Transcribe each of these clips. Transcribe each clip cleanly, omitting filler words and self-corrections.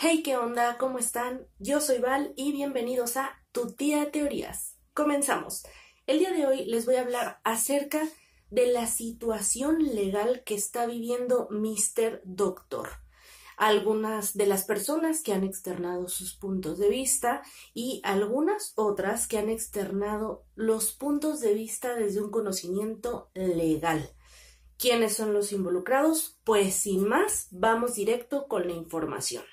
Hey, ¿qué onda? ¿Cómo están? Yo soy Val y bienvenidos a Tu Tía Teorías. Comenzamos. El día de hoy les voy a hablar acerca de la situación legal que está viviendo Mr. Doctor. Algunas de las personas que han externado sus puntos de vista y algunas otras que han externado los puntos de vista desde un conocimiento legal. ¿Quiénes son los involucrados? Pues sin más, vamos directo con la información.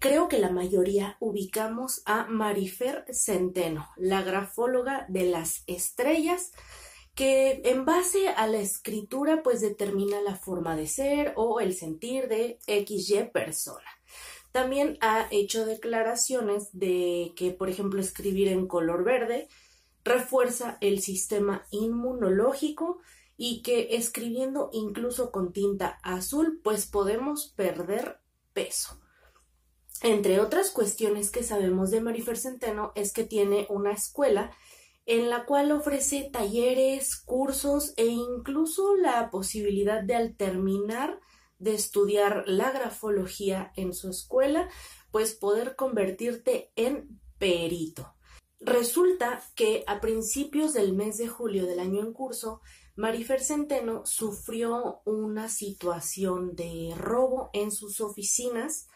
Creo que la mayoría ubicamos a Marifer Centeno, la grafóloga de las estrellas, que en base a la escritura pues determina la forma de ser o el sentir de XY persona. También ha hecho declaraciones de que, por ejemplo, escribir en color verde refuerza el sistema inmunológico y que escribiendo incluso con tinta azul pues podemos perder peso. Entre otras cuestiones que sabemos de Marifer Centeno es que tiene una escuela en la cual ofrece talleres, cursos e incluso la posibilidad de al terminar de estudiar la grafología en su escuela, pues poder convertirte en perito. Resulta que a principios del mes de julio del año en curso, Marifer Centeno sufrió una situación de robo en sus oficinas.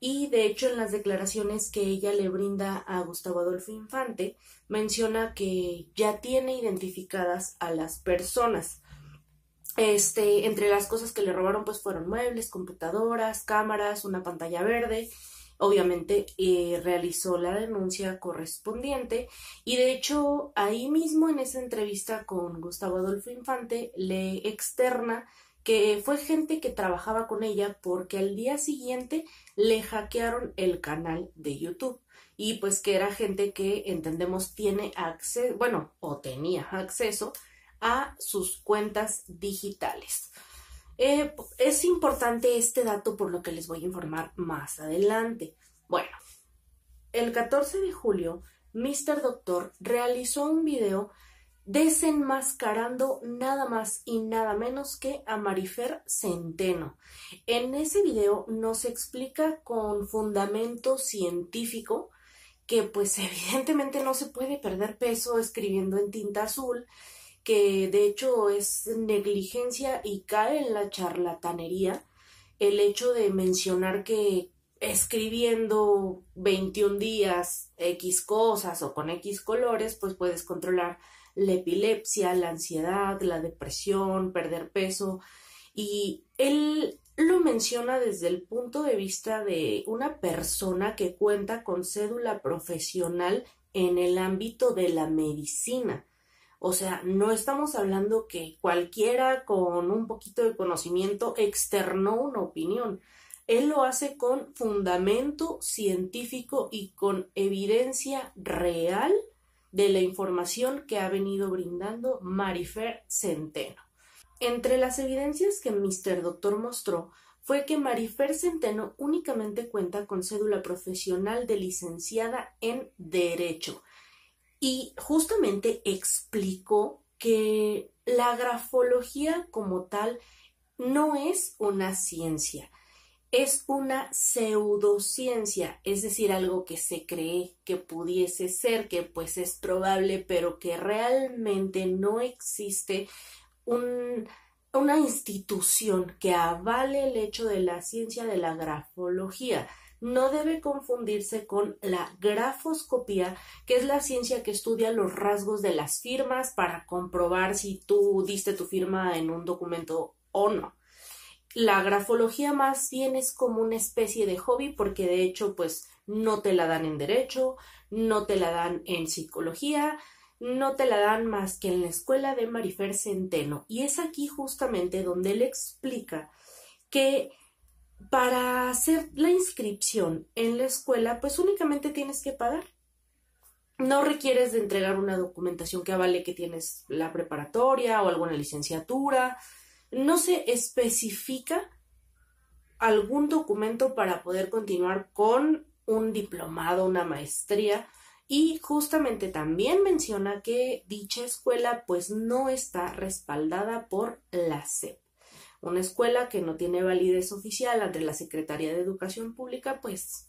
Y de hecho en las declaraciones que ella le brinda a Gustavo Adolfo Infante menciona que ya tiene identificadas a las personas. Entre las cosas que le robaron pues fueron muebles, computadoras, cámaras, una pantalla verde. Obviamente realizó la denuncia correspondiente y de hecho ahí mismo en esa entrevista con Gustavo Adolfo Infante le externa que fue gente que trabajaba con ella porque al día siguiente le hackearon el canal de YouTube y pues que era gente que entendemos tiene acceso, bueno, o tenía acceso a sus cuentas digitales. Es importante este dato por lo que les voy a informar más adelante. Bueno, el 14 de julio, Mr. Doctor realizó un video desenmascarando nada más y nada menos que a Marifer Centeno. En ese video nos explica con fundamento científico que pues evidentemente no se puede perder peso escribiendo en tinta azul, que de hecho es negligencia y cae en la charlatanería el hecho de mencionar que escribiendo 21 días X cosas o con X colores pues puedes controlar la epilepsia, la ansiedad, la depresión, perder peso, y él lo menciona desde el punto de vista de una persona que cuenta con cédula profesional en el ámbito de la medicina. O sea, no estamos hablando que cualquiera con un poquito de conocimiento externó una opinión. Él lo hace con fundamento científico y con evidencia real de la información que ha venido brindando Marifer Centeno. Entre las evidencias que Mr. Doctor mostró fue que Marifer Centeno únicamente cuenta con cédula profesional de licenciada en Derecho y justamente explicó que la grafología como tal no es una ciencia. Es una pseudociencia, es decir, algo que se cree que pudiese ser, que pues es probable, pero que realmente no existe una institución que avale el hecho de la ciencia de la grafología. No debe confundirse con la grafoscopía, que es la ciencia que estudia los rasgos de las firmas para comprobar si tú diste tu firma en un documento o no. La grafología más bien es como una especie de hobby porque de hecho pues no te la dan en derecho, no te la dan en psicología, no te la dan más que en la escuela de Marifer Centeno. Y es aquí justamente donde él explica que para hacer la inscripción en la escuela pues únicamente tienes que pagar. No requieres de entregar una documentación que avale que tienes la preparatoria o alguna licenciatura. No se especifica algún documento para poder continuar con un diplomado, una maestría, y justamente también menciona que dicha escuela pues no está respaldada por la SEP. Una escuela que no tiene validez oficial ante la Secretaría de Educación Pública, pues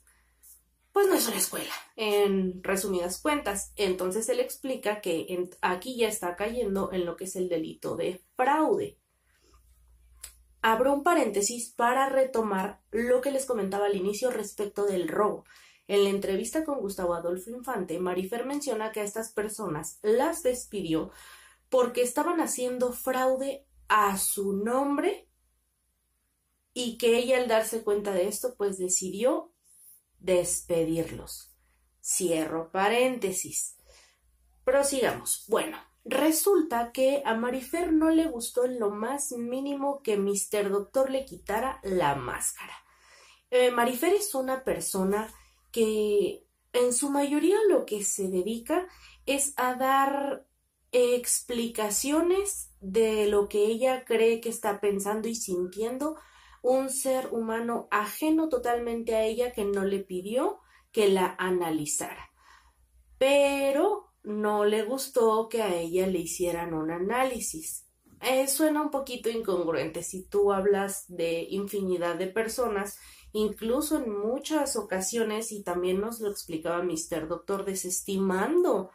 no es una escuela, en resumidas cuentas. Entonces él explica que aquí ya está cayendo en lo que es el delito de fraude. Abro un paréntesis para retomar lo que les comentaba al inicio respecto del robo. En la entrevista con Gustavo Adolfo Infante, Marifer menciona que a estas personas las despidió porque estaban haciendo fraude a su nombre y que ella, al darse cuenta de esto, pues decidió despedirlos. Cierro paréntesis. Prosigamos. Bueno, resulta que a Marifer no le gustó en lo más mínimo que Mr. Doctor le quitara la máscara. Marifer es una persona que en su mayoría lo que se dedica es a dar explicaciones de lo que ella cree que está pensando y sintiendo un ser humano ajeno totalmente a ella, que no le pidió que la analizara. Pero no le gustó que a ella le hicieran un análisis. Suena un poquito incongruente si tú hablas de infinidad de personas, incluso en muchas ocasiones, y también nos lo explicaba Mr. Doctor, desestimando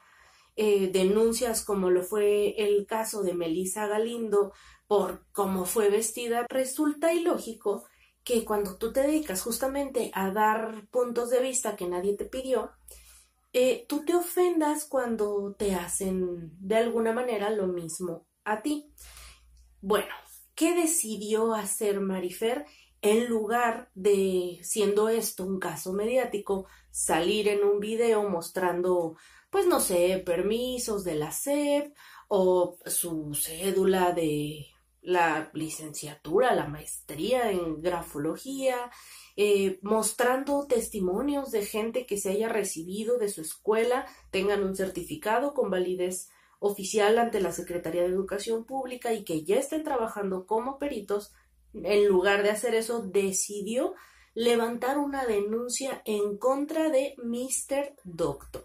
denuncias como lo fue el caso de Melissa Galindo por cómo fue vestida. Resulta ilógico que cuando tú te dedicas justamente a dar puntos de vista que nadie te pidió, tú te ofendas cuando te hacen de alguna manera lo mismo a ti. Bueno, ¿qué decidió hacer Marifer? En lugar de, siendo esto un caso mediático, salir en un video mostrando, pues no sé, permisos de la SEP o su cédula de la licenciatura, la maestría en grafología, mostrando testimonios de gente que se haya recibido de su escuela, tengan un certificado con validez oficial ante la Secretaría de Educación Pública y que ya estén trabajando como peritos. En lugar de hacer eso, decidió levantar una denuncia en contra de Mr. Doctor.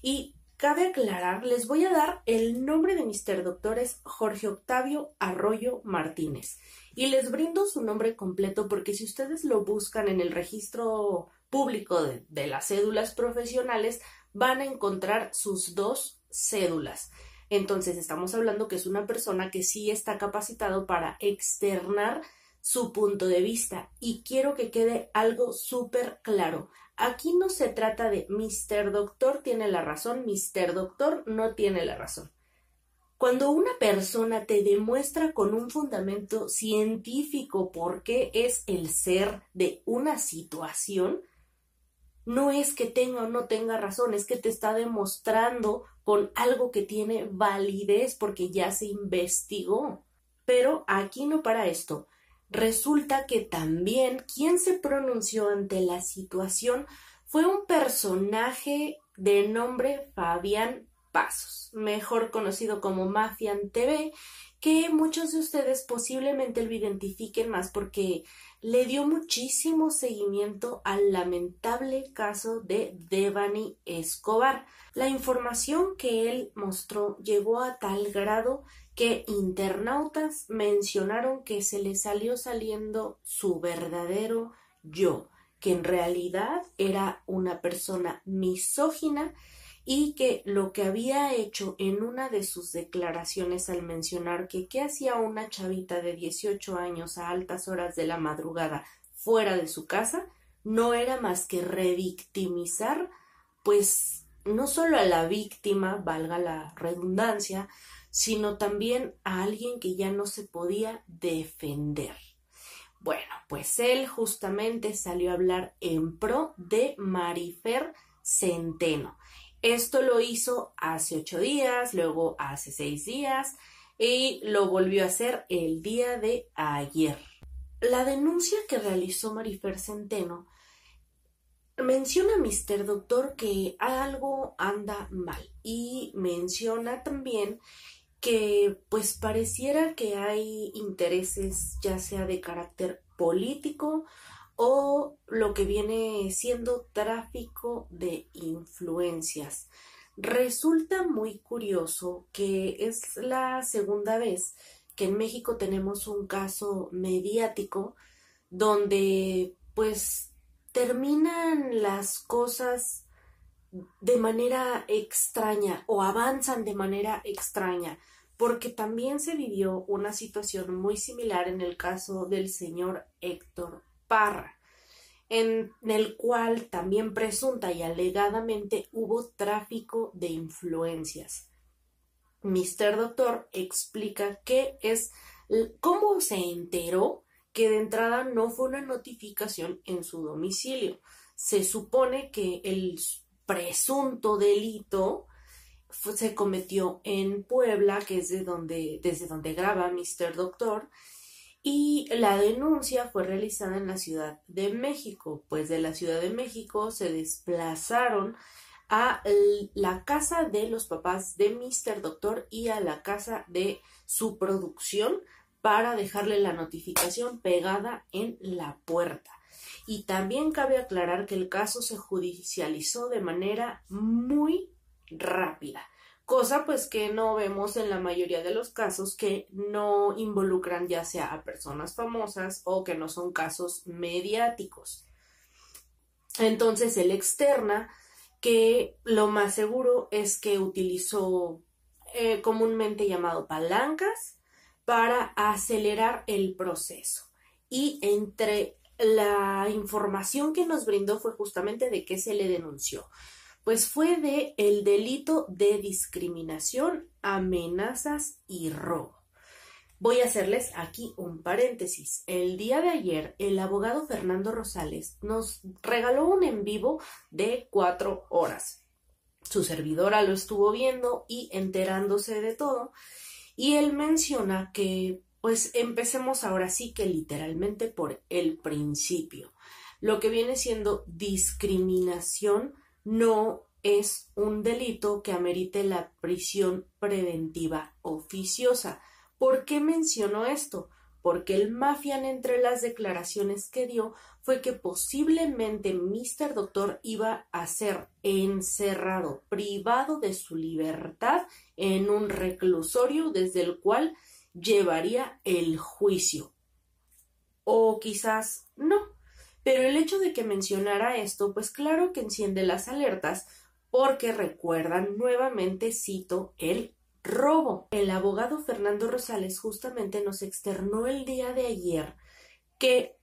Y cabe aclarar, les voy a dar el nombre de Mr. Doctor, es Jorge Octavio Arroyo Martínez. Y les brindo su nombre completo porque si ustedes lo buscan en el registro público de las cédulas profesionales, van a encontrar sus 2 cédulas. Entonces estamos hablando que es una persona que sí está capacitado para externar su punto de vista. Y quiero que quede algo súper claro. Aquí no se trata de Mr. Doctor tiene la razón, Mr. Doctor no tiene la razón. Cuando una persona te demuestra con un fundamento científico por qué es el ser de una situación, no es que tenga o no tenga razón, es que te está demostrando con algo que tiene validez porque ya se investigó. Pero aquí no para esto. Resulta que también quien se pronunció ante la situación fue un personaje de nombre Fabián Pasos, mejor conocido como Mafian TV, que muchos de ustedes posiblemente lo identifiquen más porque le dio muchísimo seguimiento al lamentable caso de Devani Escobar. La información que él mostró llegó a tal grado que internautas mencionaron que se le salió saliendo su verdadero yo, que en realidad era una persona misógina y que lo que había hecho en una de sus declaraciones al mencionar que qué hacía una chavita de 18 años a altas horas de la madrugada fuera de su casa, no era más que revictimizar, pues no solo a la víctima, valga la redundancia, sino también a alguien que ya no se podía defender. Bueno, pues él justamente salió a hablar en pro de Marifer Centeno. Esto lo hizo hace 8 días, luego hace 6 días y lo volvió a hacer el día de ayer. La denuncia que realizó Marifer Centeno menciona a Mr. Doctor que algo anda mal y menciona también que pues pareciera que hay intereses ya sea de carácter político o lo que viene siendo tráfico de influencias. Resulta muy curioso que es la segunda vez que en México tenemos un caso mediático donde pues terminan las cosas de manera extraña o avanzan de manera extraña, porque también se vivió una situación muy similar en el caso del señor Héctor Parra, en el cual también presunta y alegadamente hubo tráfico de influencias. Mr. Doctor explica cómo se enteró que de entrada no fue una notificación en su domicilio. Se supone que el presunto delito se cometió en Puebla, que es desde donde graba Mr. Doctor, y la denuncia fue realizada en la Ciudad de México. Pues de la Ciudad de México se desplazaron a la casa de los papás de Mr. Doctor y a la casa de su producción para dejarle la notificación pegada en la puerta. Y también cabe aclarar que el caso se judicializó de manera muy rápida, cosa pues que no vemos en la mayoría de los casos que no involucran ya sea a personas famosas o que no son casos mediáticos. Entonces él externa que lo más seguro es que utilizó comúnmente llamado palancas para acelerar el proceso. Y entre la información que nos brindó fue justamente de qué se le denunció. Pues fue de el delito de discriminación, amenazas y robo. Voy a hacerles aquí un paréntesis. El día de ayer, el abogado Fernando Rosales nos regaló un en vivo de 4 horas. Su servidora lo estuvo viendo y enterándose de todo. Y él menciona que, pues, empecemos ahora sí que literalmente por el principio. Lo que viene siendo discriminación no es un delito que amerite la prisión preventiva oficiosa. ¿Por qué menciono esto? Porque el mafian entre las declaraciones que dio fue que posiblemente Mr. Doctor iba a ser encerrado, privado de su libertad en un reclusorio desde el cual llevaría el juicio. O quizás no. Pero el hecho de que mencionara esto, pues claro que enciende las alertas, porque recuerdan nuevamente, cito, el robo. El abogado Fernando Rosales justamente nos externó el día de ayer que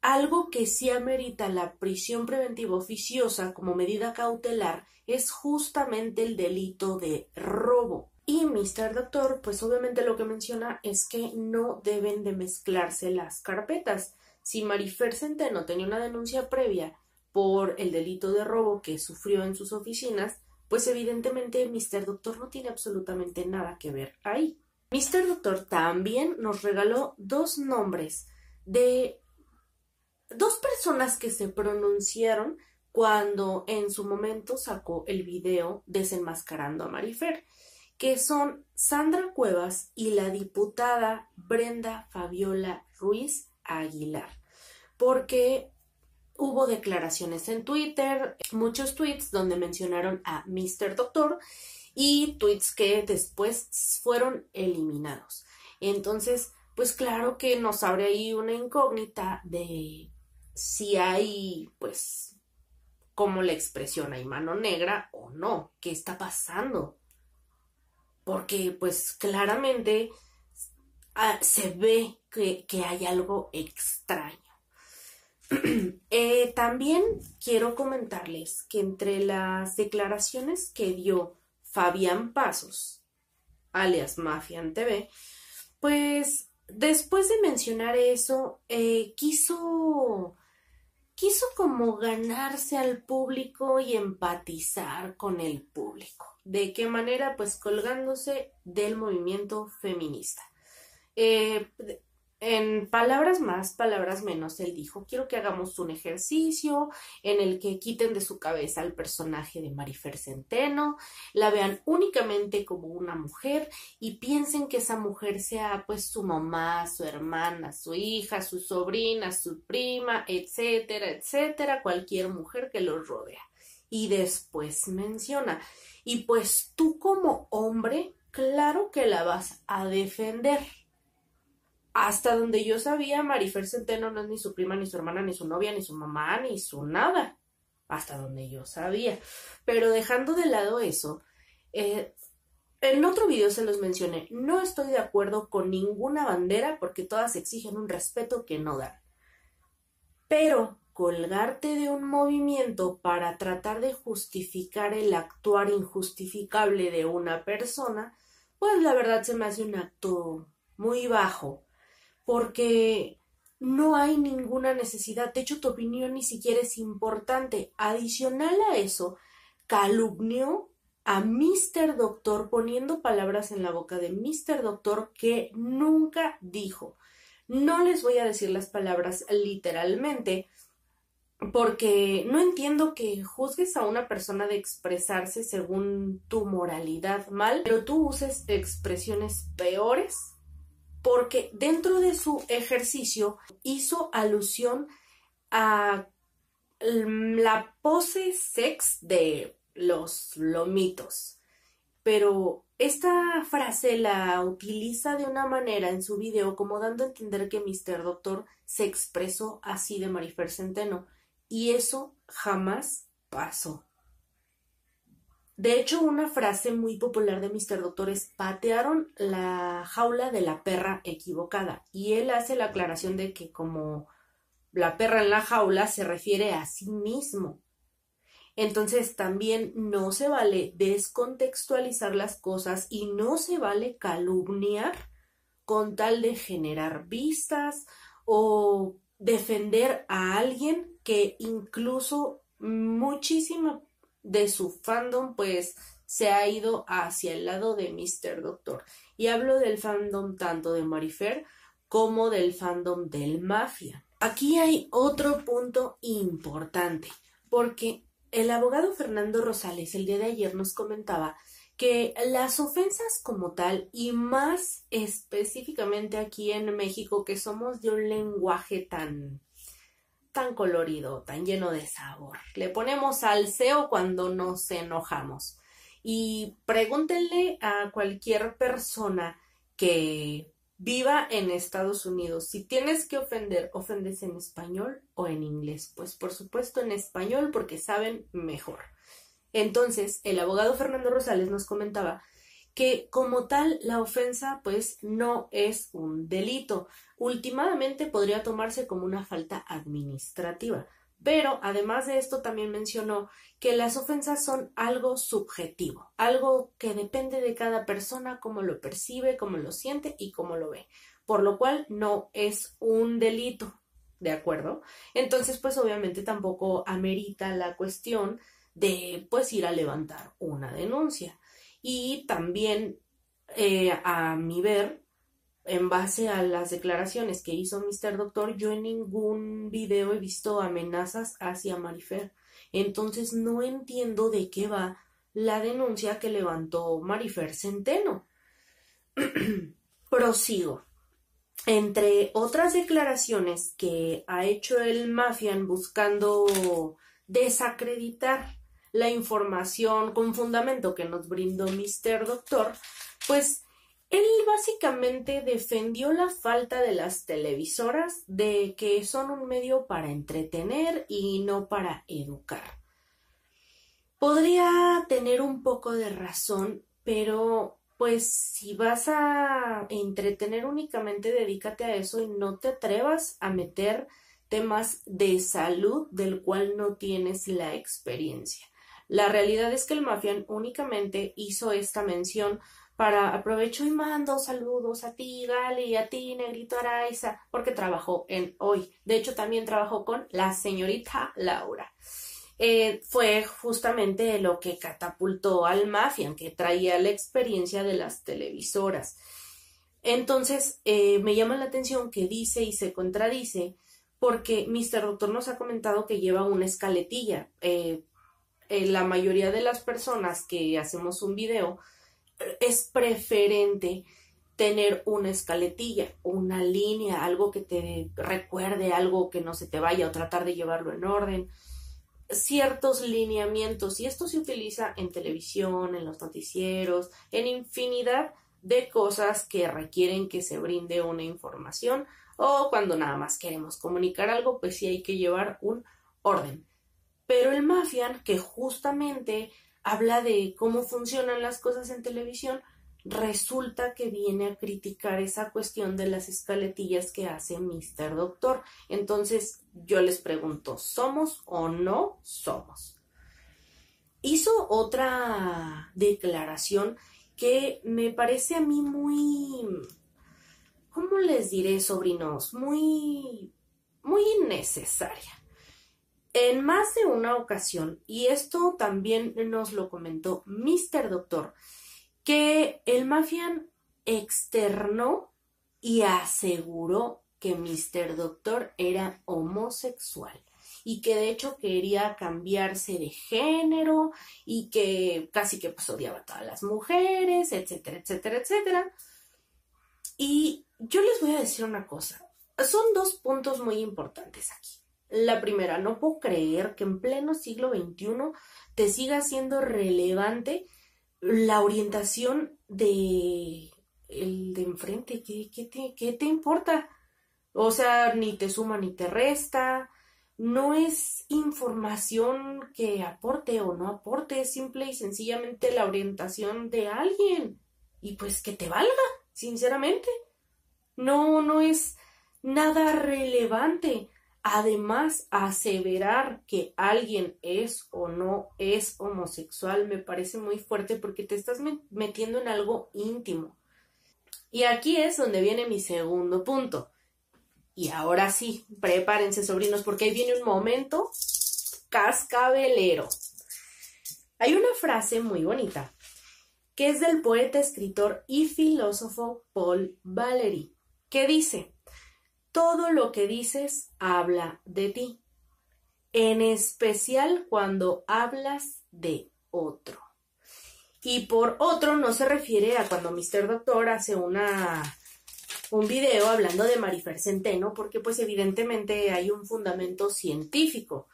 algo que sí amerita la prisión preventiva oficiosa como medida cautelar es justamente el delito de robo. Y Mr. Doctor, pues obviamente lo que menciona es que no deben de mezclarse las carpetas. Si Marifer Centeno tenía una denuncia previa por el delito de robo que sufrió en sus oficinas, pues evidentemente Mr. Doctor no tiene absolutamente nada que ver ahí. Mr. Doctor también nos regaló 2 nombres de 2 personas que se pronunciaron cuando en su momento sacó el video desenmascarando a Marifer, que son Sandra Cuevas y la diputada Brenda Fabiola Ruiz Aguilar, porque hubo declaraciones en Twitter, muchos tweets donde mencionaron a Mr. Doctor y tweets que después fueron eliminados. Entonces, pues claro que nos abre ahí una incógnita de si hay, pues, como la expresión, hay mano negra o no, ¿qué está pasando? Porque, pues, claramente se ve que hay algo extraño. También quiero comentarles que entre las declaraciones que dio Fabián Pasos, alias Mafian TV, pues después de mencionar eso, quiso como ganarse al público y empatizar con el público. ¿De qué manera? Pues colgándose del movimiento feminista. En palabras más, palabras menos, él dijo, quiero que hagamos un ejercicio en el que quiten de su cabeza al personaje de Marifer Centeno, la vean únicamente como una mujer y piensen que esa mujer sea pues su mamá, su hermana, su hija, su sobrina, su prima, etcétera, etcétera, cualquier mujer que los rodea. Y después menciona, y pues tú como hombre, claro que la vas a defender. hasta donde yo sabía, Marifer Centeno no es ni su prima, ni su hermana, ni su novia, ni su mamá, ni su nada. Hasta donde yo sabía. Pero dejando de lado eso, en otro video se los mencioné, no estoy de acuerdo con ninguna bandera porque todas exigen un respeto que no dan. Pero colgarte de un movimiento para tratar de justificar el actuar injustificable de una persona, pues la verdad se me hace un acto muy bajo, porque no hay ninguna necesidad. De hecho, tu opinión ni siquiera es importante. Adicional a eso, calumnió a Mr. Doctor poniendo palabras en la boca de Mr. Doctor que nunca dijo. No les voy a decir las palabras literalmente, porque no entiendo que juzgues a una persona de expresarse según tu moralidad mal, pero tú uses expresiones peores, porque dentro de su ejercicio hizo alusión a la pose sex de los lomitos. Pero esta frase la utiliza de una manera en su video como dando a entender que Mr. Doctor se expresó así de Marifer Centeno, y eso jamás pasó. De hecho, una frase muy popular de Mr. Doctor es: patearon la jaula de la perra equivocada, y él hace la aclaración de que como la perra en la jaula se refiere a sí mismo. Entonces también no se vale descontextualizar las cosas y no se vale calumniar con tal de generar vistas o defender a alguien que incluso muchísima de su fandom pues se ha ido hacia el lado de Mr. Doctor. Y hablo del fandom tanto de Marifer como del fandom del Mafia. Aquí hay otro punto importante, porque el abogado Fernando Rosales el día de ayer nos comentaba que las ofensas como tal, y más específicamente aquí en México, que somos de un lenguaje tan colorido, tan lleno de sabor, le ponemos salseo cuando nos enojamos. Y pregúntenle a cualquier persona que viva en Estados Unidos, si tienes que ofender, ¿ofendes en español o en inglés? Pues por supuesto en español, porque saben mejor. Entonces, el abogado Fernando Rosales nos comentaba que como tal la ofensa pues no es un delito. Últimamente podría tomarse como una falta administrativa. Pero además de esto también mencionó que las ofensas son algo subjetivo, algo que depende de cada persona, cómo lo percibe, cómo lo siente y cómo lo ve, por lo cual no es un delito, ¿de acuerdo? Entonces, pues obviamente tampoco amerita la cuestión de pues ir a levantar una denuncia. Y también, a mi ver, en base a las declaraciones que hizo Mr. Doctor, yo en ningún video he visto amenazas hacia Marifer. Entonces no entiendo de qué va la denuncia que levantó Marifer Centeno. Prosigo. Entre otras declaraciones que ha hecho el Mafian buscando desacreditar la información con fundamento que nos brindó Mr. Doctor, pues él básicamente defendió la falta de las televisoras, de que son un medio para entretener y no para educar. Podría tener un poco de razón, pero pues si vas a entretener únicamente dedícate a eso y no te atrevas a meter temas de salud del cual no tienes la experiencia. La realidad es que el Mafian únicamente hizo esta mención para aprovecho y mando saludos a ti, Gali, a ti, Negrito Araiza, porque trabajó en Hoy. De hecho, también trabajó con la señorita Laura. Fue justamente lo que catapultó al Mafian, que traía la experiencia de las televisoras. Entonces, me llama la atención que dice y se contradice, porque Mr. Doctor nos ha comentado que lleva una escaletilla. La mayoría de las personas que hacemos un video es preferente tener una escaletilla, una línea, algo que te recuerde, algo que no se te vaya, o tratar de llevarlo en orden, ciertos lineamientos, y esto se utiliza en televisión, en los noticieros, en infinidad de cosas que requieren que se brinde una información o cuando nada más queremos comunicar algo, pues sí hay que llevar un orden. Pero el Mafian, que justamente habla de cómo funcionan las cosas en televisión, resulta que viene a criticar esa cuestión de las escaletillas que hace Mr. Doctor. Entonces yo les pregunto, ¿somos o no somos? Hizo otra declaración que me parece a mí muy, ¿cómo les diré, sobrinos? Muy innecesaria. En más de una ocasión, y esto también nos lo comentó Mr. Doctor, que el Mafian externó y aseguró que Mr. Doctor era homosexual y que de hecho quería cambiarse de género y que casi que pues odiaba a todas las mujeres, etcétera, etcétera, etcétera. Y yo les voy a decir una cosa, son dos puntos muy importantes aquí. La primera, no puedo creer que en pleno siglo XXI te siga siendo relevante la orientación de el de enfrente. ¿Qué te importa? O sea, ni te suma ni te resta. No es información que aporte o no aporte, es simple y sencillamente la orientación de alguien. Y pues que te valga, sinceramente. No es nada relevante. Además, aseverar que alguien es o no es homosexual me parece muy fuerte porque te estás metiendo en algo íntimo. Y aquí es donde viene mi segundo punto. Y ahora sí, prepárense, sobrinos, porque ahí viene un momento cascabelero. Hay una frase muy bonita que es del poeta, escritor y filósofo Paul Valéry, que dice: todo lo que dices habla de ti, en especial cuando hablas de otro. Y por otro no se refiere a cuando Mr. Doctor hace un video hablando de Marifer Centeno, porque pues evidentemente hay un fundamento científico.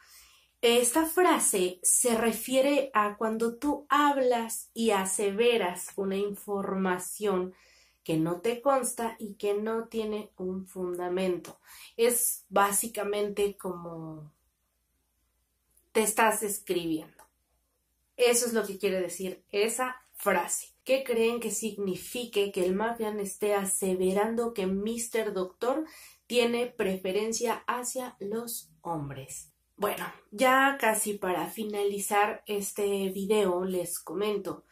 Esta frase se refiere a cuando tú hablas y aseveras una información que no te consta y que no tiene un fundamento. Es básicamente como te estás escribiendo. Eso es lo que quiere decir esa frase. ¿Qué creen que signifique que el Mafian esté aseverando que Mr. Doctor tiene preferencia hacia los hombres? Bueno, ya casi para finalizar este video les comento.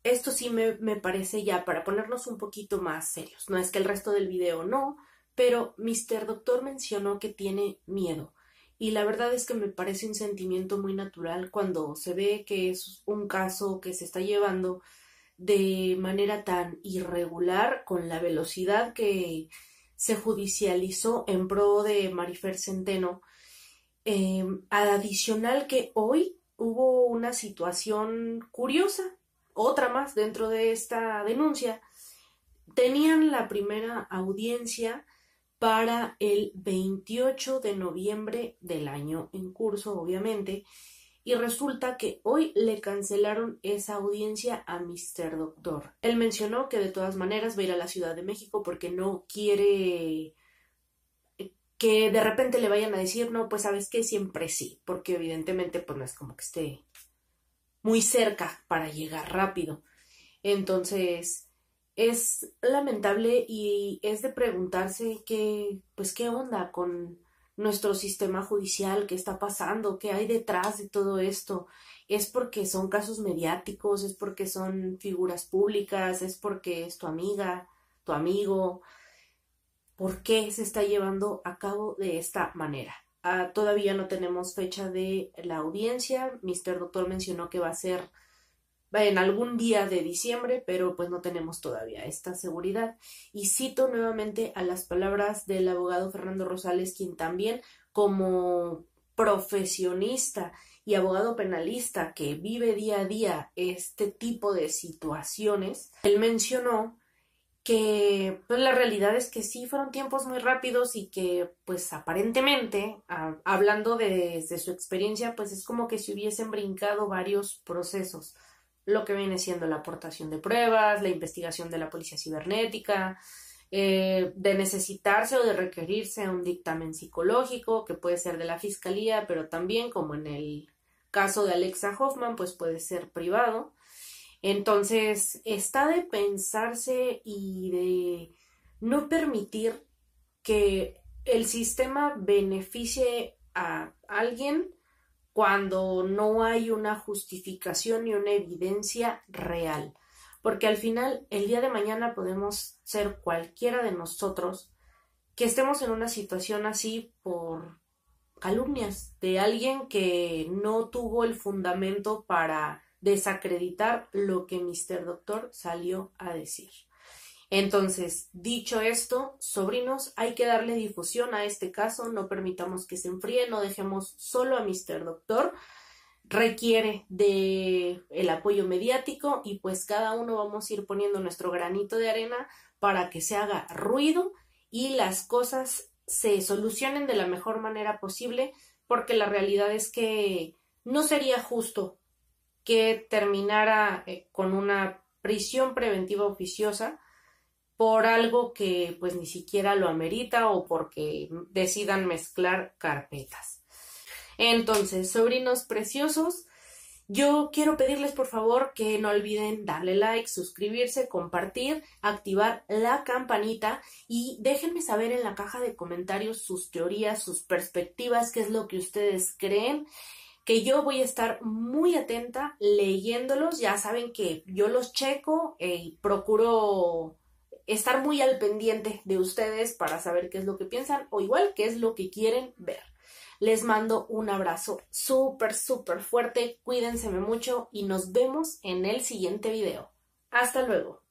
Esto sí me parece ya para ponernos un poquito más serios. No es que el resto del video no, pero Mr. Doctor mencionó que tiene miedo. Y la verdad es que me parece un sentimiento muy natural cuando se ve que es un caso que se está llevando de manera tan irregular, con la velocidad que se judicializó en pro de Marifer Centeno. Adicional que hoy hubo una situación curiosa, otra más dentro de esta denuncia. Tenían la primera audiencia para el 28 de noviembre del año en curso, obviamente, y resulta que hoy le cancelaron esa audiencia a Mr. Doctor. Él mencionó que de todas maneras va a ir a la Ciudad de México porque no quiere que de repente le vayan a decir, no, pues sabes que siempre sí, porque evidentemente pues no es como que esté muy cerca para llegar rápido. Entonces es lamentable y es de preguntarse qué onda con nuestro sistema judicial, qué está pasando, qué hay detrás de todo esto. ¿Es porque son casos mediáticos? ¿Es porque son figuras públicas? ¿Es porque es tu amiga, tu amigo? ¿Por qué se está llevando a cabo de esta manera? Todavía no tenemos fecha de la audiencia. Mr. Doctor mencionó que va a ser en algún día de diciembre, pero pues no tenemos todavía esta seguridad. Y cito nuevamente a las palabras del abogado Fernando Rosales, quien también, como profesionista y abogado penalista que vive día a día este tipo de situaciones, él mencionó que pues, la realidad es que sí fueron tiempos muy rápidos y que pues aparentemente, hablando desde su experiencia, pues es como que se hubiesen brincado varios procesos. lo que viene siendo la aportación de pruebas, la investigación de la policía cibernética, de necesitarse o de requerirse un dictamen psicológico, que puede ser de la fiscalía, pero también, como en el caso de Alexa Hoffman, pues puede ser privado. Entonces, está de pensarse y de no permitir que el sistema beneficie a alguien cuando no hay una justificación ni una evidencia real. Porque al final, el día de mañana podemos ser cualquiera de nosotros que estemos en una situación así por calumnias de alguien que no tuvo el fundamento para desacreditar lo que Mr. Doctor salió a decir. Entonces, dicho esto, sobrinos, hay que darle difusión a este caso, no permitamos que se enfríe, no dejemos solo a Mr. Doctor, requiere de el apoyo mediático y pues cada uno vamos a ir poniendo nuestro granito de arena para que se haga ruido y las cosas se solucionen de la mejor manera posible, porque la realidad es que no sería justo que terminara con una prisión preventiva oficiosa por algo que pues ni siquiera lo amerita o porque decidan mezclar carpetas. Entonces, sobrinos preciosos, yo quiero pedirles por favor que no olviden darle like, suscribirse, compartir, activar la campanita y déjenme saber en la caja de comentarios sus teorías, sus perspectivas, qué es lo que ustedes creen, que yo voy a estar muy atenta leyéndolos. Ya saben que yo los checo y procuro estar muy al pendiente de ustedes para saber qué es lo que piensan o igual qué es lo que quieren ver. Les mando un abrazo súper fuerte, cuídense mucho y nos vemos en el siguiente video. Hasta luego.